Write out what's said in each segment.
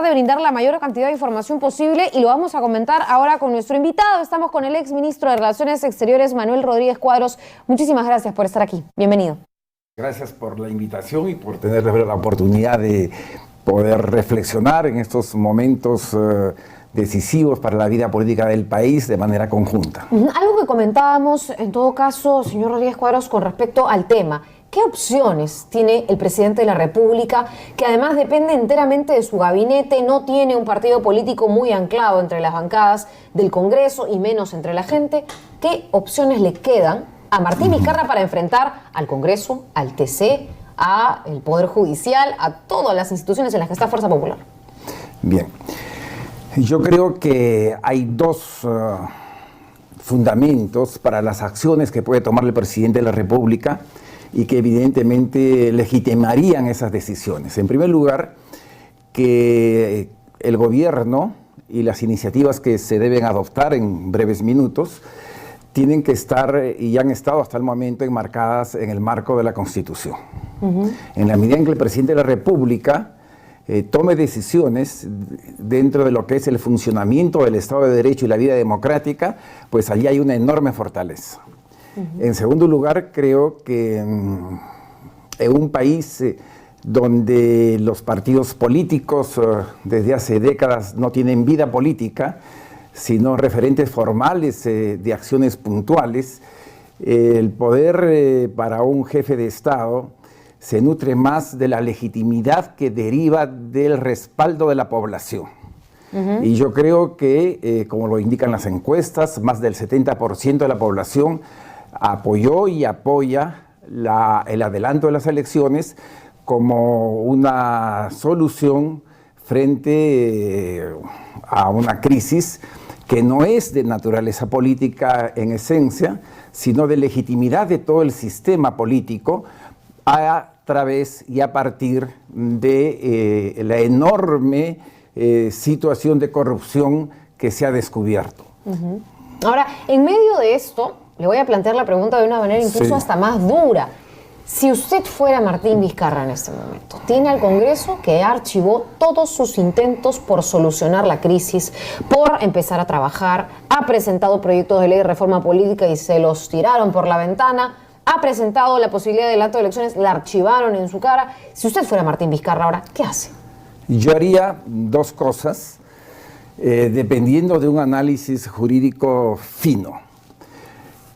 de brindar la mayor cantidad de información posible y lo vamos a comentar ahora con nuestro invitado. Estamos con el exministro de Relaciones Exteriores, Manuel Rodríguez Cuadros. Muchísimas gracias por estar aquí. Bienvenido. Gracias por la invitación y por tener la oportunidad de poder reflexionar en estos momentos decisivos para la vida política del país de manera conjunta. Algo que comentábamos, en todo caso, señor Rodríguez Cuadros, con respecto al tema. ¿Qué opciones tiene el presidente de la República, que además depende enteramente de su gabinete, no tiene un partido político muy anclado entre las bancadas del Congreso y menos entre la gente? ¿Qué opciones le quedan a Martín Vizcarra para enfrentar al Congreso, al TC, al Poder Judicial, a todas las instituciones en las que está Fuerza Popular? Bien, yo creo que hay dos fundamentos para las acciones que puede tomar el presidente de la República y que evidentemente legitimarían esas decisiones. En primer lugar, que el gobierno y las iniciativas que se deben adoptar en breves minutos tienen que estar y han estado hasta el momento enmarcadas en el marco de la Constitución. En la medida en que el presidente de la República tome decisiones dentro de lo que es el funcionamiento del Estado de Derecho y la vida democrática, pues allí hay una enorme fortaleza. En segundo lugar, creo que en un país donde los partidos políticos desde hace décadas no tienen vida política, sino referentes formales de acciones puntuales, el poder para un jefe de Estado se nutre más de la legitimidad que deriva del respaldo de la población. Y yo creo que, como lo indican las encuestas, más del 70% de la población apoyó y apoya el adelanto de las elecciones como una solución frente a una crisis que no es de naturaleza política en esencia, sino de legitimidad de todo el sistema político a través y a partir de la enorme situación de corrupción que se ha descubierto. Ahora, en medio de esto, le voy a plantear la pregunta de una manera incluso hasta más dura. Si usted fuera Martín Vizcarra en este momento, tiene al Congreso que archivó todos sus intentos por solucionar la crisis, por empezar a trabajar, ha presentado proyectos de ley de reforma política y se los tiraron por la ventana, ha presentado la posibilidad de adelanto de elecciones, la archivaron en su cara. Si usted fuera Martín Vizcarra ahora, ¿qué hace? Yo haría dos cosas, dependiendo de un análisis jurídico fino.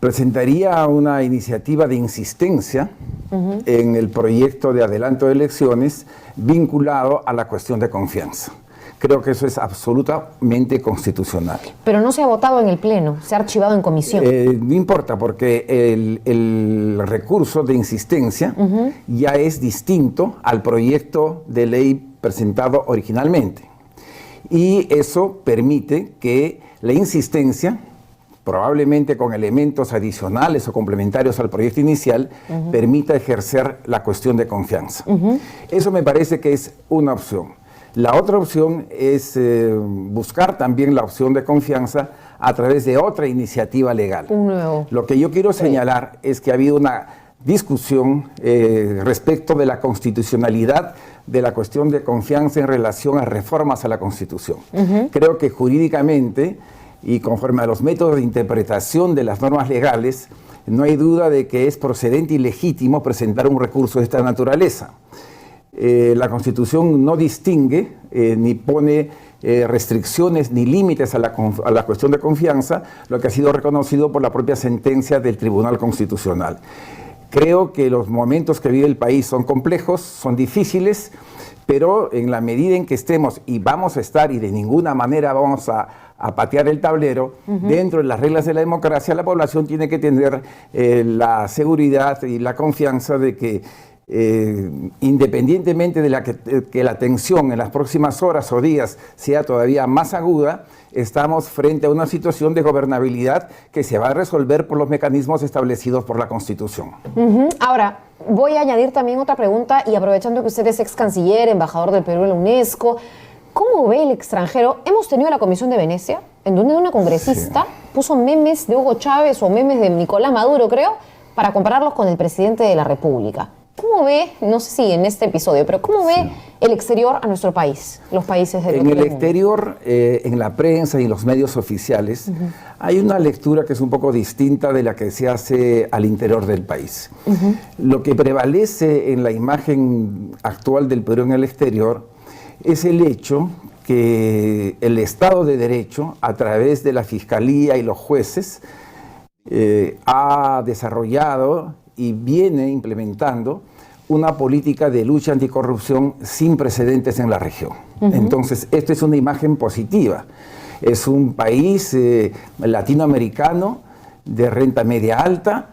Presentaría una iniciativa de insistencia en el proyecto de adelanto de elecciones vinculado a la cuestión de confianza. Creo que eso es absolutamente constitucional. Pero no se ha votado en el Pleno, se ha archivado en comisión. No importa, porque el recurso de insistencia ya es distinto al proyecto de ley presentado originalmente. Y eso permite que la insistencia, probablemente con elementos adicionales o complementarios al proyecto inicial, permita ejercer la cuestión de confianza. Eso me parece que es una opción. La otra opción es buscar también la opción de confianza a través de otra iniciativa legal. Lo que yo quiero señalar es que ha habido una discusión respecto de la constitucionalidad de la cuestión de confianza en relación a reformas a la Constitución. Creo que jurídicamente y conforme a los métodos de interpretación de las normas legales, no hay duda de que es procedente y legítimo presentar un recurso de esta naturaleza. La Constitución no distingue ni pone restricciones ni límites a la cuestión de confianza, lo que ha sido reconocido por la propia sentencia del Tribunal Constitucional. Creo que los momentos que vive el país son complejos, son difíciles, pero en la medida en que estemos y vamos a estar y de ninguna manera vamos a patear el tablero, dentro de las reglas de la democracia, la población tiene que tener la seguridad y la confianza de que independientemente de que la tensión en las próximas horas o días sea todavía más aguda, estamos frente a una situación de gobernabilidad que se va a resolver por los mecanismos establecidos por la Constitución. Ahora, voy a añadir también otra pregunta y aprovechando que usted es ex canciller, embajador del Perú en la UNESCO, ¿cómo ve el extranjero? Hemos tenido la Comisión de Venecia, en donde una congresista puso memes de Hugo Chávez o memes de Nicolás Maduro, creo, para compararlos con el presidente de la República. ¿cómo ve, no sé si en este episodio, pero cómo ve el exterior a nuestro país, los países del En el exterior, en la prensa y en los medios oficiales, hay una lectura que es un poco distinta de la que se hace al interior del país. Lo que prevalece en la imagen actual del Perú en el exterior es el hecho que el Estado de Derecho, a través de la Fiscalía y los jueces, ha desarrollado y viene implementando una política de lucha anticorrupción sin precedentes en la región. Entonces, esto es una imagen positiva. Es un país latinoamericano de renta media alta,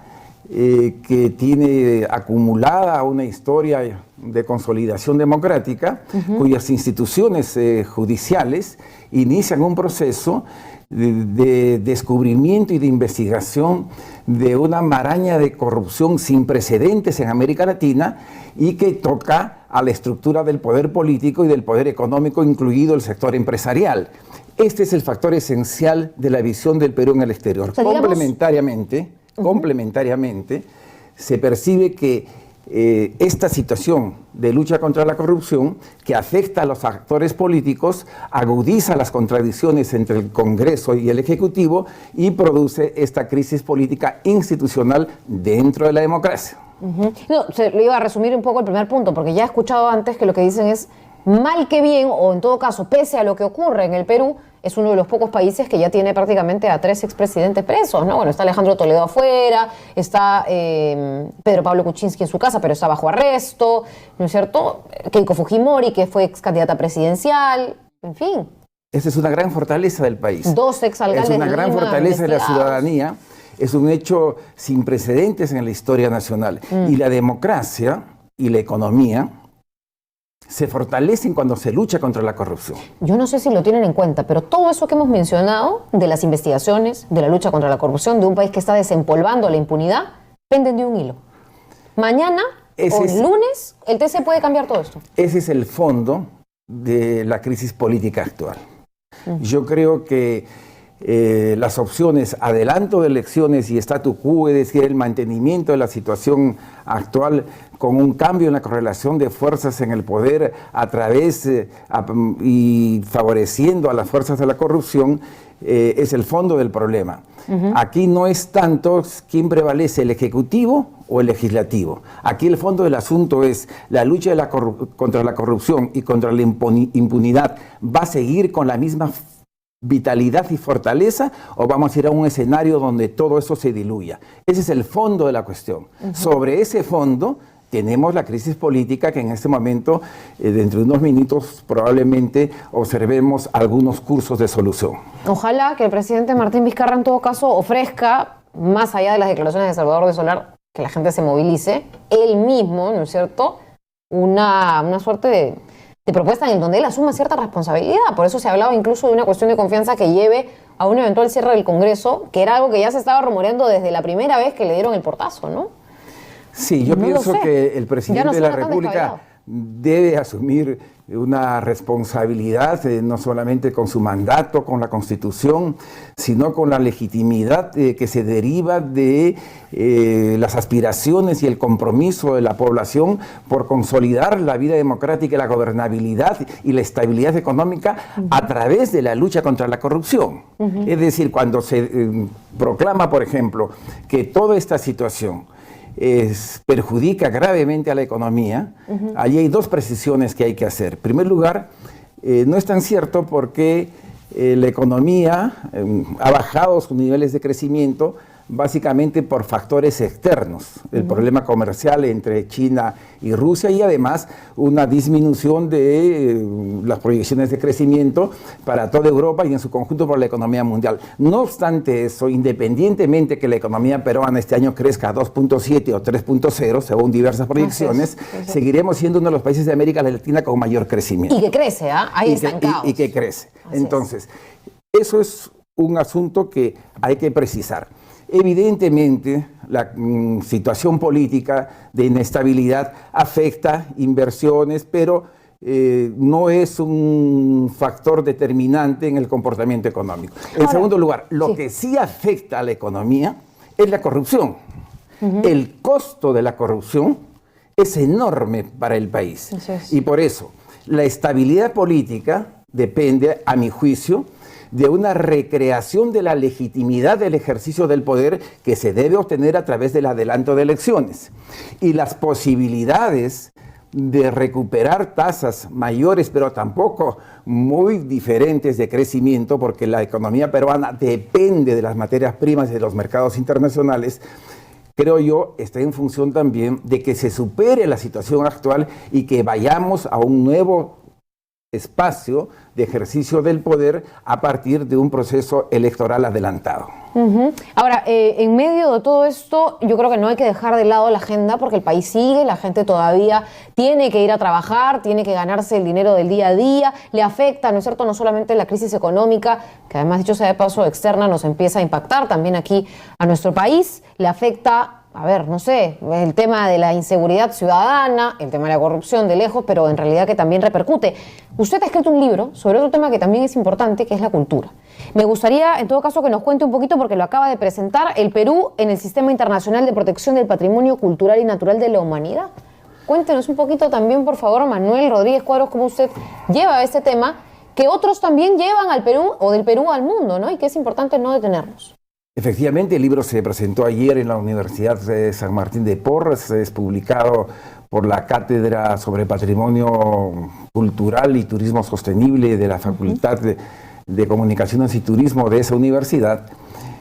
que tiene acumulada una historia de consolidación democrática, cuyas instituciones judiciales inician un proceso de descubrimiento y de investigación de una maraña de corrupción sin precedentes en América Latina y que toca a la estructura del poder político y del poder económico, incluido el sector empresarial. Este es el factor esencial de la visión del Perú en el exterior. O sea, complementariamente, se percibe que esta situación de lucha contra la corrupción, que afecta a los actores políticos, agudiza las contradicciones entre el Congreso y el Ejecutivo y produce esta crisis política institucional dentro de la democracia. No, le iba a resumir un poco el primer punto, porque ya he escuchado antes que lo que dicen es mal que bien, o en todo caso, pese a lo que ocurre en el Perú, es uno de los pocos países que ya tiene prácticamente a 3 expresidentes presos, ¿no? Bueno, está Alejandro Toledo afuera, está Pedro Pablo Kuczynski en su casa, pero está bajo arresto, ¿no es cierto? Keiko Fujimori, que fue ex candidata presidencial, en fin. Esa es una gran fortaleza del país. 2 exalcaldes. Es una gran fortaleza de la ciudadanía. Es un hecho sin precedentes en la historia nacional. Y la democracia y la economía se fortalecen cuando se lucha contra la corrupción. Yo no sé si lo tienen en cuenta, pero todo eso que hemos mencionado, de las investigaciones, de la lucha contra la corrupción, de un país que está desempolvando la impunidad, penden de un hilo. Mañana o lunes, el TC puede cambiar todo esto. Ese es el fondo de la crisis política actual. Yo creo que las opciones adelanto de elecciones y statu quo, es decir, el mantenimiento de la situación actual con un cambio en la correlación de fuerzas en el poder a través y favoreciendo a las fuerzas de la corrupción, es el fondo del problema. Aquí no es tanto quién prevalece, el Ejecutivo o el Legislativo. Aquí el fondo del asunto es la lucha contra la corrupción y contra la impunidad. ¿Va a seguir con la misma vitalidad y fortaleza o vamos a ir a un escenario donde todo eso se diluya? Ese es el fondo de la cuestión. Sobre ese fondo tenemos la crisis política que en este momento, dentro de unos minutos, probablemente observemos algunos cursos de solución. Ojalá que el presidente Martín Vizcarra en todo caso ofrezca, más allá de las declaraciones de Salvador de Solar, que la gente se movilice, él mismo, ¿no es cierto?, una suerte de propuesta en donde él asuma cierta responsabilidad. Por eso se hablaba incluso de una cuestión de confianza que lleve a un eventual cierre del Congreso, que era algo que ya se estaba rumoreando desde la primera vez que le dieron el portazo, ¿no? Sí, yo pienso que el presidente de la República debe asumir una responsabilidad, no solamente con su mandato, con la Constitución, sino con la legitimidad que se deriva de las aspiraciones y el compromiso de la población por consolidar la vida democrática y la gobernabilidad y la estabilidad económica a través de la lucha contra la corrupción. Es decir, cuando se proclama, por ejemplo, que toda esta situación perjudica gravemente a la economía, allí hay 2 precisiones que hay que hacer. En primer lugar, no es tan cierto porque la economía ha bajado sus niveles de crecimiento básicamente por factores externos, el problema comercial entre China y Rusia y además una disminución de las proyecciones de crecimiento para toda Europa y en su conjunto por la economía mundial. No obstante eso, independientemente que la economía peruana este año crezca a 2.7 o 3.0, según diversas proyecciones, seguiremos siendo uno de los países de América Latina con mayor crecimiento. Y que crece, ahí estancados. Y que crece. Entonces, eso es un asunto que hay que precisar. Evidentemente, la situación política de inestabilidad afecta inversiones, pero no es un factor determinante en el comportamiento económico. En segundo lugar, lo que sí afecta a la economía es la corrupción. El costo de la corrupción es enorme para el país. Y por eso, la estabilidad política depende, a mi juicio, de una recreación de la legitimidad del ejercicio del poder que se debe obtener a través del adelanto de elecciones. Y las posibilidades de recuperar tasas mayores, pero tampoco muy diferentes de crecimiento, porque la economía peruana depende de las materias primas y de los mercados internacionales, creo yo, está en función también de que se supere la situación actual y que vayamos a un nuevo espacio de ejercicio del poder a partir de un proceso electoral adelantado. Ahora, en medio de todo esto, yo creo que no hay que dejar de lado la agenda porque el país sigue, la gente todavía tiene que ir a trabajar, tiene que ganarse el dinero del día a día, le afecta, ¿no es cierto?, no solamente la crisis económica, que además, dicho sea de paso, externa nos empieza a impactar también aquí a nuestro país, le afecta, a ver, no sé, el tema de la inseguridad ciudadana, el tema de la corrupción de lejos, pero en realidad que también repercute. Usted ha escrito un libro sobre otro tema que también es importante, que es la cultura. Me gustaría, en todo caso, que nos cuente un poquito, porque lo acaba de presentar, el Perú en el Sistema Internacional de Protección del Patrimonio Cultural y Natural de la Humanidad. Cuéntenos un poquito también, por favor, Manuel Rodríguez Cuadros, cómo usted lleva este tema, que otros también llevan al Perú o del Perú al mundo, ¿no? Y que es importante no detenernos. Efectivamente, el libro se presentó ayer en la Universidad de San Martín de Porres, es publicado por la Cátedra sobre Patrimonio Cultural y Turismo Sostenible de la Facultad de Comunicaciones y Turismo de esa universidad,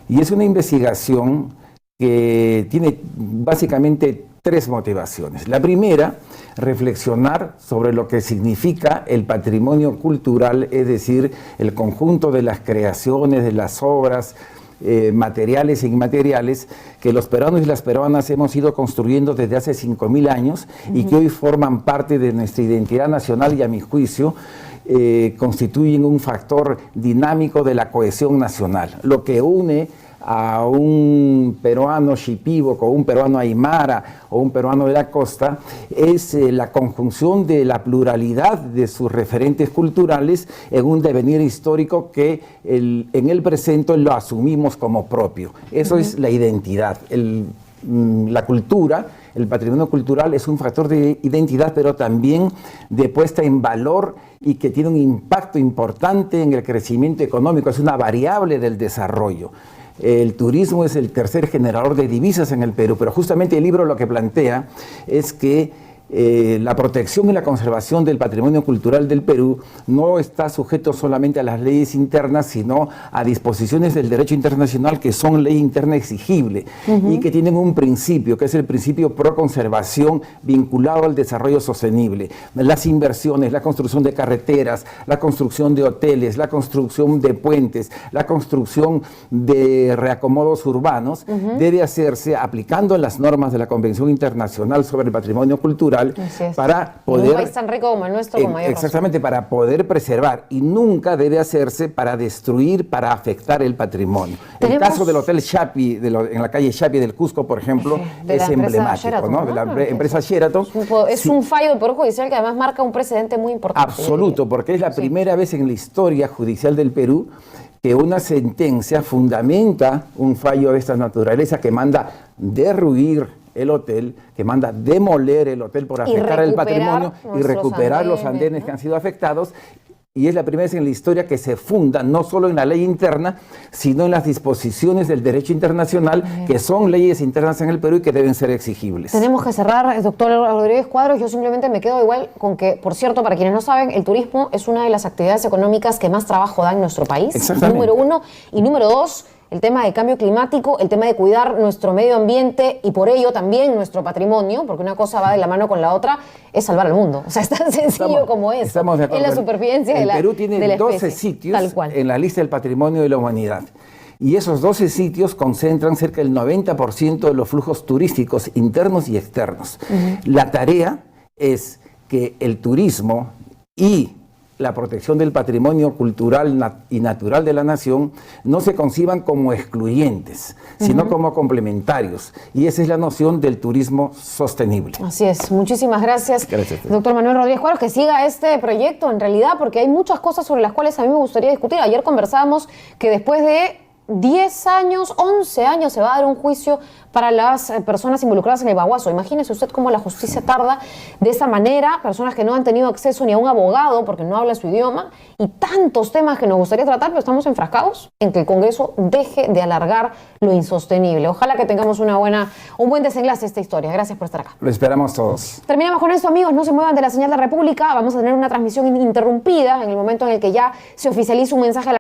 y es una investigación que tiene básicamente tres motivaciones. La primera, reflexionar sobre lo que significa el patrimonio cultural, es decir, el conjunto de las creaciones, de las obras, materiales e inmateriales que los peruanos y las peruanas hemos ido construyendo desde hace 5.000 años y que hoy forman parte de nuestra identidad nacional y, a mi juicio, constituyen un factor dinámico de la cohesión nacional. Lo que une a un peruano shipibo con un peruano aymara o un peruano de la costa es la conjunción de la pluralidad de sus referentes culturales en un devenir histórico que en el presente lo asumimos como propio. Eso es la identidad. La cultura, el patrimonio cultural es un factor de identidad, pero también de puesta en valor y que tiene un impacto importante en el crecimiento económico, es una variable del desarrollo. El turismo es el tercer generador de divisas en el Perú, pero justamente el libro lo que plantea es que la protección y la conservación del patrimonio cultural del Perú no está sujeto solamente a las leyes internas, sino a disposiciones del derecho internacional que son ley interna exigible y que tienen un principio, que es el principio pro conservación vinculado al desarrollo sostenible. Las inversiones, la construcción de carreteras, la construcción de hoteles, la construcción de puentes, la construcción de reacomodos urbanos debe hacerse aplicando las normas de la Convención Internacional sobre el Patrimonio Cultural para poder, en un país tan rico como el nuestro, con mayor exactamente, razón, para poder preservar, y nunca debe hacerse para destruir, para afectar el patrimonio. El caso del Hotel Chapi, en la calle Chapi del Cusco, por ejemplo, es emblemático, Sheraton, ¿no? De la empresa Sheraton. Es un fallo del Poder Judicial que además marca un precedente muy importante. Absoluto, porque es la primera vez en la historia judicial del Perú que una sentencia fundamenta un fallo de esta naturaleza que manda derruir el hotel, que manda demoler el hotel por afectar el patrimonio y recuperar los andenes, ¿no?, que han sido afectados. Y es la primera vez en la historia que se funda no solo en la ley interna, sino en las disposiciones del derecho internacional, que son leyes internas en el Perú y que deben ser exigibles. Tenemos que cerrar, doctor Rodríguez Cuadros. Yo simplemente me quedo igual con que, por cierto, para quienes no saben, el turismo es una de las actividades económicas que más trabajo da en nuestro país. Exactamente. Número uno. Y número dos, el tema del cambio climático, el tema de cuidar nuestro medio ambiente y por ello también nuestro patrimonio, porque una cosa va de la mano con la otra, es salvar al mundo. O sea, es tan sencillo como eso. Estamos de acuerdo. Es la supervivencia de la especie. El Perú tiene 12 sitios en la lista del patrimonio de la humanidad. Y esos 12 sitios concentran cerca del 90% de los flujos turísticos internos y externos. La tarea es que el turismo y la protección del patrimonio cultural y natural de la nación no se conciban como excluyentes, sino como complementarios. Y esa es la noción del turismo sostenible. Así es. Muchísimas gracias, gracias, doctor Manuel Rodríguez Cuadros, que siga este proyecto en realidad, porque hay muchas cosas sobre las cuales a mí me gustaría discutir. Ayer conversábamos que después de 10 años, 11 años se va a dar un juicio para las personas involucradas en el Baguazo. Imagínese usted cómo la justicia tarda de esa manera, personas que no han tenido acceso ni a un abogado porque no habla su idioma, y tantos temas que nos gustaría tratar, pero estamos enfrascados en que el Congreso deje de alargar lo insostenible. Ojalá que tengamos un buen desenlace a esta historia. Gracias por estar acá. Lo esperamos todos. Terminamos con esto, amigos. No se muevan de la señal de República. Vamos a tener una transmisión ininterrumpida en el momento en el que ya se oficialice un mensaje a la